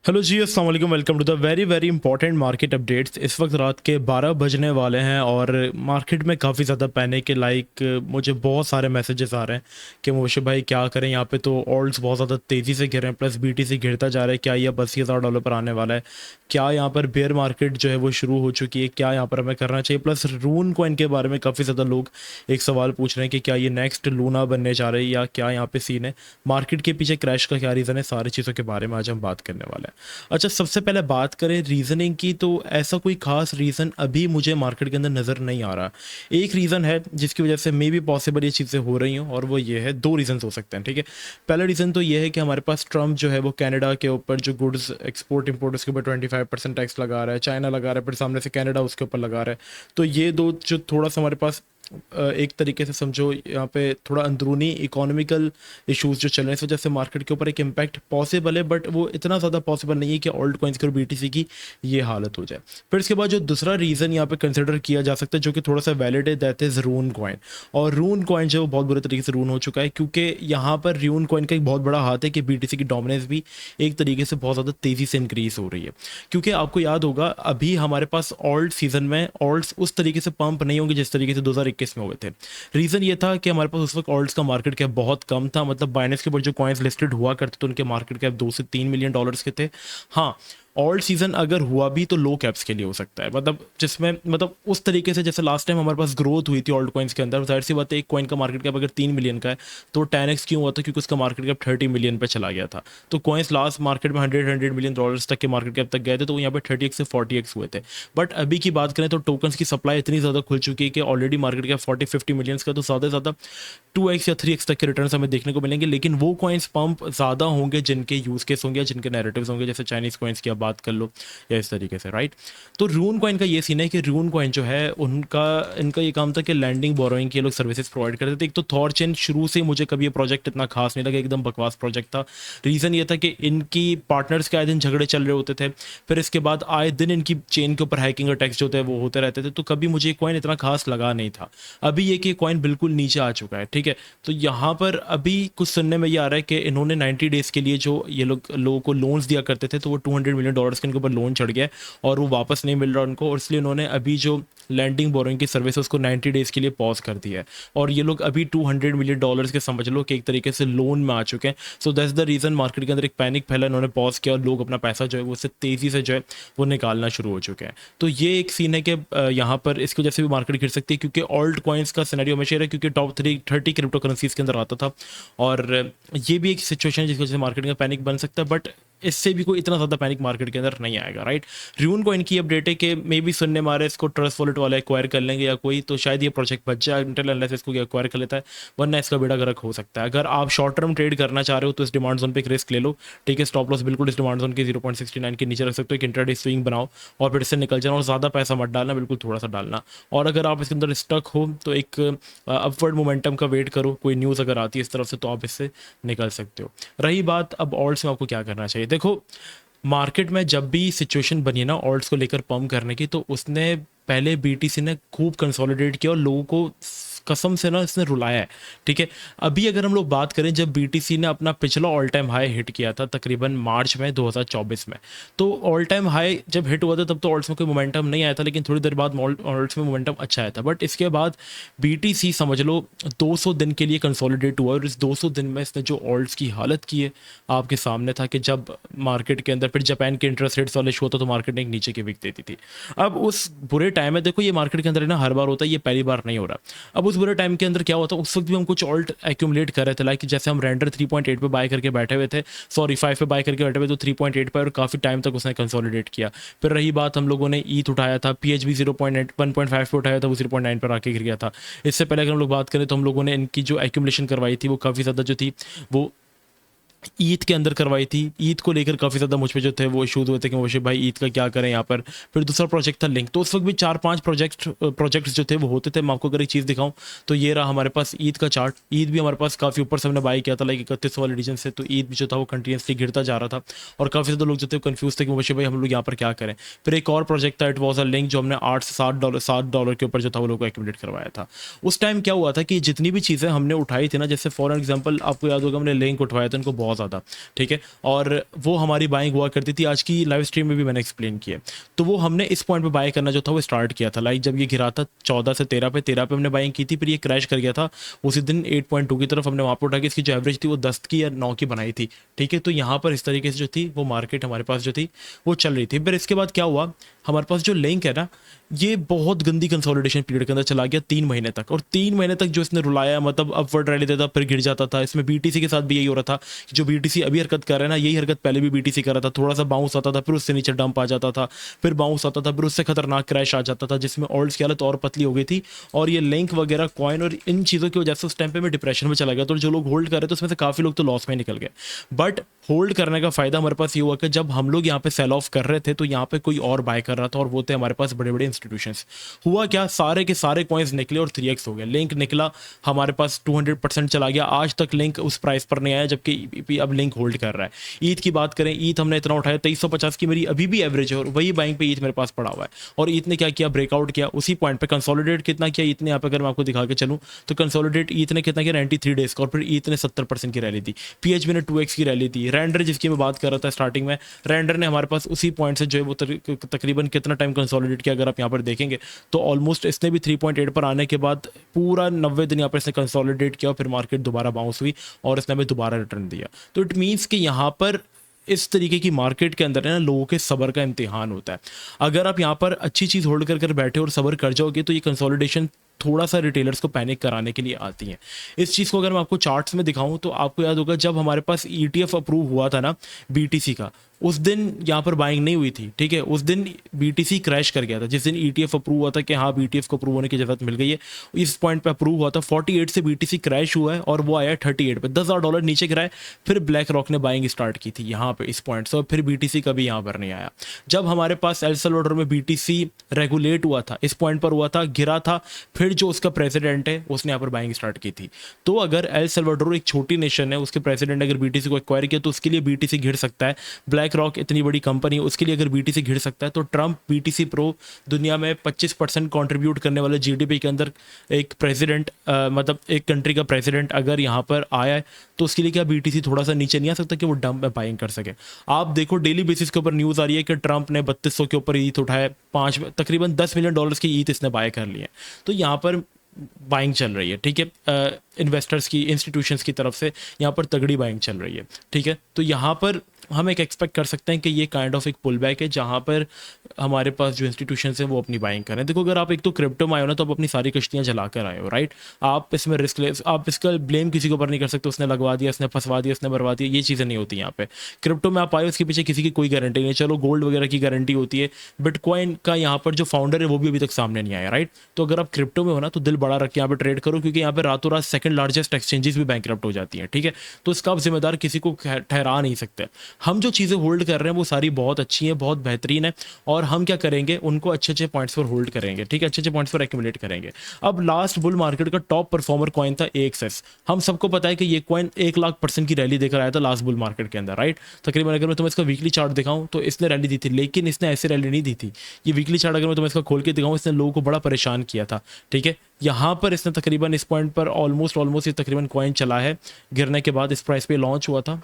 Hello जी, अस्सलाम वालेकुम। Welcome to the very very important market updates. इस वक्त रात के 12 बजने वाले हैं और मार्केट में काफ़ी ज़्यादा पैनिक है। मुझे बहुत सारे मैसेजेस आ रहे हैं कि मोशे भाई क्या करें, यहाँ पे तो ऑल्ट्स बहुत ज़्यादा तेज़ी से गिर रहे हैं, प्लस बीटीसी गिरता जा रहा है। क्या ये अब $80,000 पर आने वाला है? क्या यहाँ पर बेयर मार्केट जो है वो शुरू हो चुकी है? क्या यहाँ पर हमें करना चाहिए? प्लस रून कॉइन के बारे में काफ़ी ज़्यादा लोग एक सवाल पूछ रहे हैं कि क्या ये नेक्स्ट लूना बनने जा रही है या क्या यहाँ पे सीन है, मार्केट के पीछे क्रैश का क्या रीज़न है। सारी चीज़ों के बारे में आज हम बात करने वाले हैं। अच्छा, सबसे पहले बात करें रीज़निंग की, तो ऐसा कोई ख़ास रीज़न अभी मुझे मार्केट के अंदर नज़र नहीं आ रहा। एक रीज़न है जिसकी वजह से मे बी पॉसिबल ये चीज़ें हो रही हों, और वो ये है, 2 रीज़न्स हो सकते हैं, ठीक है। पहला रीज़न तो ये है कि हमारे पास ट्रम्प जो है वो कनाडा के ऊपर जो गुड्स एक्सपोर्ट इंपोर्ट उसके ऊपर 25% टैक्स लगा रहा है, चाइना लगा रहा है, फिर सामने से कनाडा उसके ऊपर लगा रहा है। तो ये 2 जो थोड़ा-सा हमारे पास एक तरीके से समझो यहाँ पे थोड़ा अंदरूनी इकोनॉमिकल इश्यूज जो चल रहे हैं, इस वजह से मार्केट के ऊपर एक इम्पैक्ट पॉसिबल है, बट वो इतना ज़्यादा पॉसिबल नहीं है कि ऑल्ट कॉइन्स की और बीटीसी की ये हालत हो जाए। फिर इसके बाद जो दूसरा रीज़न यहाँ पे कंसिडर किया जा सकता है, जो कि थोड़ा सा वैलिड है, दैट इज़ रून कॉइन। और रून कॉइन जो है वो बहुत बुरे तरीके से रून हो चुका है, क्योंकि यहाँ पर रून कॉइन का एक बहुत बड़ा हाथ है कि बीटीसी की डोमिनेंस भी एक तरीके से बहुत ज़्यादा तेज़ी से इंक्रीज हो रही है। क्योंकि आपको याद होगा, अभी हमारे पास ऑल्ट सीजन में ऑल्ट्स उस तरीके से पंप नहीं होंगे जिस तरीके से 2021 में हुए थे। रीज़न ये था कि हमारे पास उस वक्त ऑल्ट्स का मार्केट कैप बहुत कम था। मतलब बाइनेंस के ऊपर जो कॉइन्स लिस्टेड हुआ करते थे उनके मार्केट कैप 2 से 3 मिलियन डॉलर्स के थे। हाँ, ऑल्ट सीजन अगर हुआ भी तो लो कैप्स के लिए हो सकता है, मतलब जिसमें मतलब उस तरीके से जैसे लास्ट टाइम हमारे पास ग्रोथ हुई थी ऑल्ट कॉइन्स के अंदर। जाहिर सी बात है, एक कॉइन का मार्केट कैप अगर 3 मिलियन का है तो 10x क्यों हुआ था? क्योंकि उसका मार्केट कैप 30 मिलियन पे चला गया था। तो कॉइन्स लास्ट मार्केट में 100 मिलियन डॉलर्स तक के मार्केट कैप तक गए थे, तो यहाँ पे 30x से 40x हुए थे। बट अभी की बात करें तो टोकन्स की सप्लाई इतनी ज़्यादा खुल चुकी है कि ऑलरेडी मार्केट कैप 40-50 मिलियंस का, तो ज़्यादा से ज़्यादा 2x या 3x तक के रिटर्न हमें देखने को मिलेंगे। लेकिन वो कॉइन्स पंप ज़्यादा होंगे जिनके यूज़ केस होंगे या जिनके नैरेटिव्स होंगे, जैसे चाइनीज़ कॉइन्स की आप बात कर लो या इस तरीके से, राइट। तो रून कॉइन का ये सीन है कि रून कॉइन जो है उनका इनका ये काम था कि लैंडिंग बोरोइंग के लोग सर्विसेज प्रोवाइड करते थे। एक तो थॉर चेन शुरू से मुझे कभी ये प्रोजेक्ट इतना खास नहीं लगा, एकदम बकवास प्रोजेक्ट था। रीज़न ये था कि इनकी पार्टनर्स के आए दिन झगड़े चल रहे होते थे, फिर इसके बाद आए दिन इनकी चेन के ऊपर हैकिंग अटैक्स जो होते हैं वो होते रहते थे। तो कभी मुझे ये कॉइन इतना खास लगा नहीं था। अभी ये कि कॉइन बिल्कुल नीचे आ चुका है, ठीक है। तो यहाँ पर अभी कुछ सुनने में ये आ रहा है कि इन्होंने 90 डेज़ के लिए जो ये लोगों को लोन्स दिया करते थे, तो वो $200 मिलियन के इनके ऊपर लोन चढ़ गया है और वो वापस नहीं मिल रहा उनको, और इसलिए उन्होंने अभी जो लैंडिंग बोरोइंग की सर्विस है उसको 90 डेज़ के लिए पॉज कर दिया है। और ये लोग अभी $200 मिलियन के समझ लो कि एक तरीके से लोन में आ चुके हैं। So that's the reason market के अंदर एक पैनिक फैला, इन्होंने पॉज किया और लोग अपना पैसा जो है वो उससे तेज़ी से जो है वो निकालना शुरू हो चुके हैं। तो ये एक सीन है कि यहाँ पर इसकी वजह से भी मार्केट गिर सकती है, क्योंकि ऑल्ट कॉइन्स का सिनेरियो हमेशा है, क्योंकि टॉप 30 क्रिप्टो करेंसीज के अंदर आता था। और ये भी एक सिचुएशन है जिसकी वजह से मार्केट का पैनिक बन सकता है, बट इससे भी कोई इतना ज़्यादा पैनिक मार्केट के अंदर नहीं आएगा, राइट। रून कॉइन की अपडेट है कि मे बी सुनने मारे इसको ट्रस्ट वॉलेट वाले एक्वायर कर लेंगे या कोई, तो शायद ये प्रोजेक्ट बच जाए इंटेल अनलेस इसको एक्वायर कर लेता है, वरना इसका बेड़ा गर्क हो सकता है। अगर आप शॉर्ट टर्म ट्रेड करना चाह रहे हो तो इस डिमांड जोन पे एक रिस्क ले लो, ठीक है। स्टॉप लॉस बिल्कुल इस डिमांड जोन के 0.69 के नीचे रख सकते हो, एक इंट्राडे स्विंग बनाओ और फिर इससे निकल जाना, और ज़्यादा पैसा मत डालना, बिल्कुल थोड़ा सा डालना। और अगर आप इसके अंदर स्टक हो तो एक अपवर्ड मोमेंटम का वेट करो, कोई न्यूज़ अगर आती है इस तरफ से तो आप इससे निकल सकते हो। रही बात अब ऑल्ट्स में आपको क्या करना चाहिए, देखो मार्केट में जब भी सिचुएशन बनी ना ऑल्ट्स को लेकर पंप करने की, तो उसने पहले बीटीसी ने खूब कंसोलिडेट किया और लोगों को कसम से ना इसने रुलाया है, ठीक है। अभी अगर हम लोग बात करें, जब बीटीसी ने अपना पिछला ऑल टाइम हाई हिट किया था तकरीबन मार्च में 2024 में, तो ऑल टाइम हाई जब हिट हुआ था तब तो ऑल्ट्स में कोई मोमेंटम नहीं आया था, लेकिन थोड़ी देर बाद ऑल्ट्स में मोमेंटम अच्छा आया था। बट इसके बाद बीटीसी समझ लो 200 दिन के लिए कंसोलिडेट हुआ, और इस 200 दिन में इसने जो ऑल्ट्स की हालत की है आपके सामने था कि जब मार्केट के अंदर फिर जापान के इंटरेस्ट रेट्स वाले शो था तो मार्केट ने एक नीचे की विक देती थी। अब उस बुरे टाइम में, देखो ये मार्केट के अंदर ना हर बार होता है, ये पहली बार नहीं हो रहा। अब उस बुरे टाइम के अंदर क्या होता है, उस वक्त भी हम कुछ ऑल्ट एक्यूमुलेट कर रहे थे, लाइक जैसे हम रेंडर 3.8 पे बाय करके बैठे हुए थे, सॉरी 5 पे बाय करके बैठे हुए, तो 3.8 पे, और काफ़ी टाइम तक उसने कंसोलिडेट किया। फिर रही बात, हम लोगों ने ईथ उठाया था, पीएचबी 1.5 पे उठाया था, वो 0.9 पर आके गिर गया था। इससे पहले अगर हम लोग बात करें तो हम लोगों ने इनकी जो एक्यूमुलेशन करवाई थी वो काफ़ी ज़्यादा जो थी वो ईद के अंदर करवाई थी। ईद को लेकर काफ़ी ज़्यादा मुझ पे जो थे वो इशूज़ हुए थे कि मुझे भाई ईद का क्या करें यहाँ पर। फिर दूसरा प्रोजेक्ट था लिंक, तो उस वक्त भी 4-5 प्रोजेक्ट्स जो थे वो होते थे। मैं आपको अगर एक चीज़ दिखाऊं तो ये रहा हमारे पास ईद का चार्ट। ईद भी हमारे पास काफ़ी ऊपर से हमने बाई किया था, लाइक 31 वाले रीजन से, तो ईद भी जो था वो कंटिन्यूसली गिरता जा रहा था और काफ़ी ज़्यादा लोग जो थे कन्फ्यूज़ थे कि मुझे भाई हम लोग यहाँ पर क्या करें। फिर एक और प्रोजेक्ट था, इट वॉज अ लिंक, जो हमने $8 से $7 के ऊपर जो था वो लोग को एक्यूमुलेट करवाया था। उस टाइम क्या हुआ था कि जितनी भी चीज़ें हमने उठाई थी ना, जैसे फॉर एग्जाम्पल आपको याद होगा हमने लिंक उठवाया था, उनको बहुत बहुत ज़्यादा, ठीक है। और वो हमारी बाइंग हुआ करती थी, आज की लाइव स्ट्रीम में भी मैंने एक्सप्लेन किया। तो वो हमने इस पॉइंट पे बाय करना जो था वो स्टार्ट किया था, लाइक जब ये गिरा था 14 से 13 पे, 13 पे हमने बाइंग की थी, फिर ये क्रैश कर गया था उसी दिन 8.2 की तरफ, हमने वहाँ पर उठा के इसकी जो एवरेज थी वो 10 की या 9 की बनाई थी, ठीक है। तो यहाँ पर इस तरीके से जो थी वो मार्केट हमारे पास जो थी वो चल रही थी। फिर इसके बाद क्या हुआ, हमारे पास जो लिंक है ना, ये बहुत गंदी कंसोलिडेशन पीरियड के अंदर चला गया 3 महीने तक, और 3 महीने तक जो इसने रुलाया, मतलब अपवर्ड रैली देता फिर गिर जाता था। इसमें बीटीसी के साथ भी यही हो रहा था कि जो बीटीसी अभी हरकत कर रहा है ना, यही हरकत पहले भी बीटीसी कर रहा था, थोड़ा सा बाउंस आता था, फिर उससे नीचे डंप आ जाता था, फिर बाउंस आता था, फिर उससे खतरनाक क्रैश आ जाता था, जिसमें ऑल्ट्स की हालत और पतली हो गई थी। और ये लिंक वगैरह कॉइन और इन चीज़ों की वजह से उस टाइम पे मैं डिप्रेशन में चला गया। तो जो लोग होल्ड कर रहे थे उसमें से काफ़ी लोग तो लॉस में निकल गए। बट होल्ड करने का फायदा हमारे पास ये हुआ कि जब हम लोग यहाँ पे सेल ऑफ कर रहे थे तो यहाँ पे कोई और बाय कर रहा था, और वो थे हमारे पास बड़े बड़े इंस्टीट्यूशंस। हुआ क्या, सारे के सारे कॉइन्स निकले और 3x हो गया। लिंक निकला, हमारे पास 200% चला गया। आज तक लिंक उस प्राइस पर नहीं आया, जबकि अब लिंक होल्ड कर रहा है। ईथ की बात करें, ईथ हमने इतना उठाया 2350 की मेरी अभी भी एवरेज है, और वही बाइंग पे ईथ मेरे पास पड़ा हुआ है। और ईथ ने क्या किया, ब्रेकआउट किया उसी पॉइंट पे। कंसोलिडेट कितना किया ईथ ने, यहाँ पे अगर मैं आपको दिखा के चलूँ तो कंसोलिडेट ईथ ने कितना किया, 93 डेज का, और फिर ईथ ने 70% की रैली दी। पीएचबी ने 2x की रैली दी। रेंडर जिसकी मैं बात कर रहा था स्टार्टिंग में, रेंडर ने हमारे पास उसी पॉइंट से जो है वो तकरीबन कितना टाइम कंसोलिडेट किया, अगर आप यहाँ पर देखेंगे तो ऑलमोस्ट इसने भी 3.8 पर आने के बाद पूरा 90 दिन यहाँ पर इसने कंसोलिडेट किया, फिर मार्केट दोबारा बाउंस हुई और इसने हमें दोबारा रिटर्न दिया। तो इट मीन्स कि यहाँ पर इस तरीके की मार्केट के अंदर है ना, लोगों के सब्र का इम्तिहान होता है। अगर आप यहाँ पर अच्छी चीज़ होल्ड कर बैठे और सब्र कर जाओगे तो ये कंसोलिडेशन थोड़ा सा रिटेलर्स को पैनिक कराने के लिए आती हैं। इस चीज़ को अगर मैं आपको चार्ट्स में दिखाऊं तो आपको याद होगा, जब हमारे पास ईटीएफ अप्रूव हुआ था ना बीटीसी का, उस दिन यहाँ पर बाइंग नहीं हुई थी, ठीक है। उस दिन बीटीसी क्रैश कर गया था। जिस दिन ईटीएफ अप्रूव हुआ था कि हाँ बीटीएफ को अप्रूव होने की इजाज़त मिल गई है, इस पॉइंट पे अप्रूव हुआ था। 48 से बीटीसी क्रैश हुआ है और वो आया 38 पे, $10,000 नीचे गिरा है। फिर ब्लैक रॉक ने बाइंग स्टार्ट की थी यहाँ पे इस पॉइंट से, और फिर बीटीसी कभी यहाँ पर नहीं आया। जब हमारे पास एल सल्वाडोर में बीटीसी रेगुलेट हुआ था, इस पॉइंट पर हुआ था, गिरा था, फिर जो उसका प्रेसिडेंट है उसने यहाँ पर बाइंग स्टार्ट की थी। तो अगर एल सल्वाडोर एक छोटी नेशन है, उसके प्रेसिडेंट अगर बीटीसी को एक्वायर किया तो उसके लिए बीटीसी घिर सकता है। ब्लैक रॉक इतनी बड़ी कंपनी, उसके लिए अगर बीटीसी घिर सकता है, तो ट्रंप बीटीसी प्रो दुनिया में 25% कंट्रीब्यूट करने वाले जीडीपी के अंदर एक प्रेसिडेंट, मतलब एक कंट्री का प्रेसिडेंट अगर यहाँ पर आया है तो उसके लिए क्या बीटीसी थोड़ा सा नीचे नहीं आ सकता कि वो डंप में बाइंग कर सके। आप देखो डेली बेसिस के ऊपर न्यूज़ आ रही है कि ट्रंप ने 3200 के ऊपर ईथ उठाया, तकरीबन $10 मिलियन की ईथ इसने बाय कर ली है। तो यहाँ पर बाइंग चल रही है, ठीक है। इन्वेस्टर्स की, इंस्टीट्यूशंस की तरफ से यहाँ पर तगड़ी बाइंग चल रही है, ठीक है। तो यहाँ पर हम एक एक्सपेक्ट कर सकते हैं कि ये काइंड ऑफ एक पुल बैक है, जहाँ पर हमारे पास जो इंस्टीट्यूशंस हैं वो अपनी बाइंग करें। देखो अगर आप एक तो क्रिप्टो में आए हो ना, तो आप अपनी सारी कश्तियाँ जला कर आए हो, राइट। आप इसमें रिस्क ले, आप इसका ब्लेम किसी के ऊपर नहीं कर सकते, उसने लगवा दिया, उसने फंसवा दिया, उसने बर्बाद दिया, ये चीज़ें नहीं होती यहाँ पे। क्रिप्टो में आप आए, उसके पीछे किसी की कोई गारंटी नहीं। चलो गोल्ड वगैरह की गारंटी होती है, बिटकॉइन का यहाँ पर जो फाउंडर है वो भी अभी तक सामने नहीं आया, राइट। तो अगर आप क्रिप्टो में हो ना, तो दिल बड़ा रख के यहाँ पर ट्रेड करो, क्योंकि यहाँ पर रातों रात सेकंड लार्जेस्ट एक्सचेंजेस भी बैंकरप्ट हो जाती हैं, ठीक है। तो इसका आप जिम्मेदार किसी को ठहरा नहीं सकते। हम जो चीज़ें होल्ड कर रहे हैं वो सारी बहुत अच्छी हैं, बहुत बेहतरीन है, और हम क्या करेंगे, उनको अच्छे अच्छे पॉइंट्स पर होल्ड करेंगे, ठीक है, अच्छे अच्छे पॉइंट्स पर एक्यूमुलेट करेंगे। अब लास्ट बुल मार्केट का टॉप परफॉर्मर कॉइन था AXS। हम सबको पता है कि ये कॉइन 1,00,000% की रैली देकर आया था लास्ट बुल मार्केट के अंदर, राइट। तकरीबन अगर मैं तुम्हें इसका वीकली चार्ट दिखाऊं तो इसने रैली दी थी, लेकिन इसने ऐसे रैली नहीं दी थी। ये वीकली चार्ट अगर मैं तुम्हें इसका खोल के दिखाऊं, इसने लोगों को बड़ा परेशान किया था, ठीक है। यहाँ पर इसने तकरीबन इस पॉइंट पर ऑलमोस्ट ये तकरीबन कॉइन चला है, गिरने के बाद इस प्राइस पे लॉन्च हुआ था,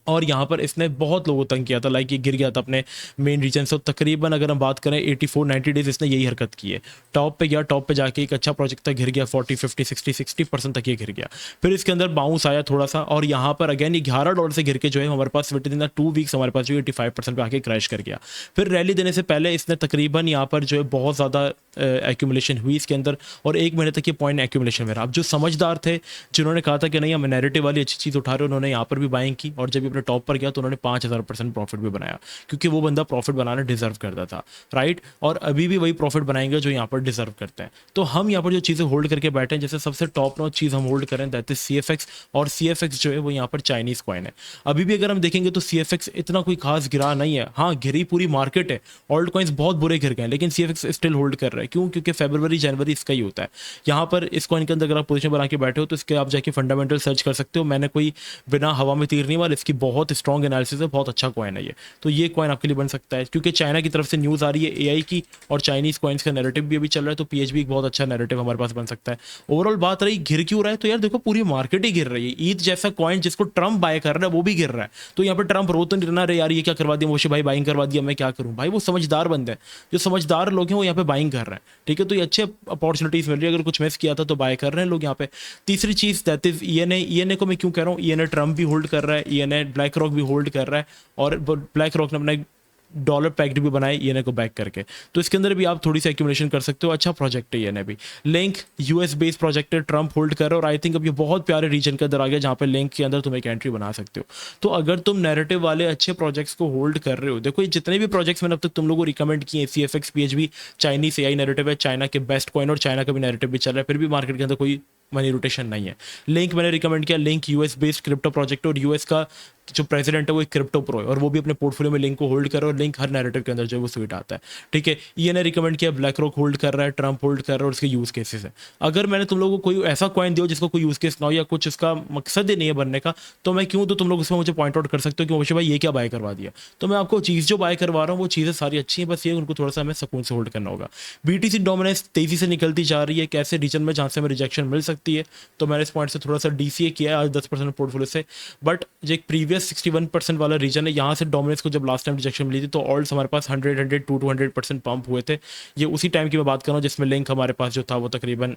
और यहाँ पर इसने बहुत लोगों तंग किया था, लाइक ये गिर गया था अपने मेन रीजन से। तकरीबन अगर हम बात करें 84-90 डेज इसने यही हरकत की है। टॉप पे गया, टॉप पे जाके एक अच्छा प्रोजेक्ट था, गिर गया 40, 50, 60% तक ये गिर गया। फिर इसके अंदर बाउंस आया थोड़ा सा, और यहाँ पर अगेन ये $11 से गिर के जो है हमारे पास विद इन 2 वीक्स हमारे पास जो 85% पे आके क्रैश कर गया। फिर रैली देने से पहले इसने तकरीबन यहाँ पर जो है बहुत ज़्यादा एक्यूमुलेशन हुई इसके अंदर, और 1 महीने तक ये पॉइंट एक्यूमुलेशन में रहा। अब जो समझदार थे, जिन्होंने कहा था कि नहीं हम नैरेटिव वाली अच्छी चीज़ उठा रहे, उन्होंने यहाँ पर भी बाइंग की, और जब अपने टॉप पर गया तो उन्होंने 5000% प्रॉफिट भी बनाया, क्योंकि वो बंदा प्रॉफिट बनाना डिजर्व करता था, राइट। और अभी भी वही प्रॉफिट बनाएंगे जो यहाँ पर डिजर्व करते हैं। तो हम यहाँ पर जो चीज़ें होल्ड करके बैठे हैं, जैसे सबसे टॉप नॉच चीज़ हम होल्ड करें दैट इज CFX, और CFX जो है वो यहाँ पर चाइनीज़ कॉइन है। अभी भी अगर हम देखेंगे तो CFX इतना कोई खास गिरा नहीं है। हाँ, गिरी पूरी मार्केट है, ऑल्ट कॉइन्स बहुत बुरे गिर गए, लेकिन CFX स्टिल होल्ड कर रहा है। क्यों? क्योंकि फरवरी जनवरी इसका ही होता है। यहाँ पर इस कॉइन के अंदर अगर आप पोजीशन बना के बैठे हो तो इसके आप जाके फंडामेंटल सर्च कर सकते हो। मैंने कोई बिना हवा में तीर नहीं मारा, इसकी बहुत स्ट्रॉन्ग एनालिसिस है, बहुत अच्छा कॉइन है ये। तो ये कॉइन आपके लिए बन सकता है, क्योंकि चाइना की तरफ से न्यूज़ आ रही है एआई की, और चाइनीज़ कॉइन्स का नैरेटिव भी अभी चल रहा है, तो पीएचबी एक बहुत अच्छा नैरेटिव हमारे पास बन सकता है। ओवरऑल बात रही गिर क्यों रहा है, तो यार देखो पूरी मार्केट ही गिर रही है। ईद जैसा कॉइन जिसको ट्रम्प बाय कर रहा है वो भी गिर रहा है, तो यहाँ पे ट्रम्प रो तो नहीं रहना, अरे यार ये क्या करवा दिया मोशी भाई, बाइंग करवा दिया, मैं क्या करूँ भाई। वो समझदार बंदे हैं, जो समझदार लोग हैं वो यहाँ पे बाइंग कर रहे हैं, ठीक है। तो ये अच्छे अपॉर्चुनिटीज़ मिल रही है, अगर कुछ मिस किया था तो बाय कर रहे हैं लोग यहाँ पे। तीसरी चीज़ दैट इज ईएनए। ईएनए को मैं क्यों कह रहा हूँ, ईएनए ट्रम्प भी होल्ड कर रहा है, ईएनए ब्लैक रॉक भी होल्ड कर रहा है, और ब्लैक रॉक ने अपना एक डॉलर पैक्ट भी बनाए ईएनए को बैक करके, तो इसके अंदर भी आप थोड़ी सी एक्यूमुलेशन कर सकते हो। अच्छा प्रोजेक्ट है ईएनए भी। लिंक यूएस बेस्ड प्रोजेक्ट है, ट्रम्प होल्ड कर रहे हो, और आई थिंक अब ये बहुत प्यारे रीजन के अंदर आ गया जहाँ पे लिंक के अंदर तुम एक एंट्री बना सकते हो। तो अगर तुम नैरेटिव वाले अच्छे प्रोजेक्ट्स को होल्ड कर रहे हो, देखो ये जितने भी प्रोजेक्ट्स मैंने अब तक तुम लोगों को रिकमेंड किए, CFX PHB Chinese AI narrative है, चाइना के बेस्ट कॉइन, और चाइना का भी नैरेटिव भी चल रहा है, फिर भी मार्केट के अंदर कोई मनी रोटेशन नहीं है। लिंक मैंने रिकमेंड किया, link US based crypto project, और यूएस का जो प्रेसिडेंट है वो एक क्रिप्टो प्रो है, और वो भी अपने पोर्टफोलियो में लिंक को होल्ड कर रहा है, और लिंक हर नैरेटिव के अंदर जो है वो स्वीट आता है, ठीक है। ये ने रिकमेंड किया, ब्लैक रॉक होल्ड कर रहा है, ट्रम्प होल्ड कर रहा है, और उसके यूज़ केसेस है। अगर मैंने तुम लोगों को कोई ऐसा कॉइन दिया जिसको कोई यूज़ केस ना हो, या कुछ उसका मकसद ही नहीं है बनने का, तो मैं क्यों, तो तुम लोग उसमें मुझे पॉइंट आउट कर सकते हो कि मोशी भाई ये क्या बाय करवा दिया। तो मैं आपको चीज़ जो बाय करवा रहा हूँ वो चीज़ें सारी अच्छी हैं, बस ये उनको थोड़ा सा हमें सुकून से होल्ड करना होगा। BTC डोमिनेंस तेज़ी से निकलती जा रही है, कैसे रीजन में जहाँ से हमें रिजेक्शन मिल सकती है, तो मैंने इस पॉइंट से थोड़ा सा DCA किया है आज 10% पोर्टफोलियो से। बट जो एक प्रीवियस 61% वाला रीजन है, यहाँ से डोमिनेंस को जब लास्ट टाइम रिजेक्शन मिली थी तो ऑल्ट्स हमारे पास 100 टू 200% पंप हुए थे। ये उसी टाइम की मैं बात कर रहा हूँ जिसमें लिंक हमारे पास जो था वो तकरीबन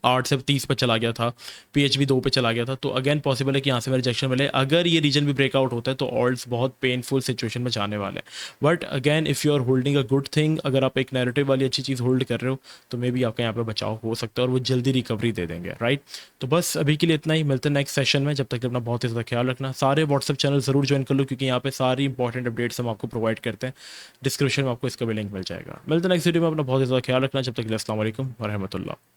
8 से 30 पे चला गया था, PHB 2 पे चला गया था। तो अगेन पॉसिबल है कि यहाँ से मैं रिजेक्शन मिले। अगर ये रीजन भी ब्रेकआउट होता है तो ऑल्ट्स बहुत पेनफुल सिचुएशन में जाने वाले हैं। But again if you are holding a good thing, अगर आप एक नैरेटिव वाली अच्छी चीज़ होल्ड कर रहे हो तो मे बी आपका यहाँ पे बचाव हो सकता है, और वो जल्दी रिकवरी दे देंगे, राइट। तो बस अभी के लिए इतना ही, मिलते हैं नेक्स्ट सेशन में। जब तक अपना बहुत ही ज़्यादा ख्याल रखना, सारे व्हाट्सअप चैनल ज़रूर ज्वाइन कर लो, क्योंकि यहाँ पे सारी इंपॉर्टेंट अपडेट्स हम आपको प्रोवाइड करते हैं। डिस्क्रिप्शन में आपको इसका भी लिंक मिल जाएगा। मिलते हैं नेक्स्ट वीडियो में, अपना बहुत ही ज़्यादा ख्याल रखना, जब तक के लिए अस्सलाम वालेकुम व रहमतुल्लाह।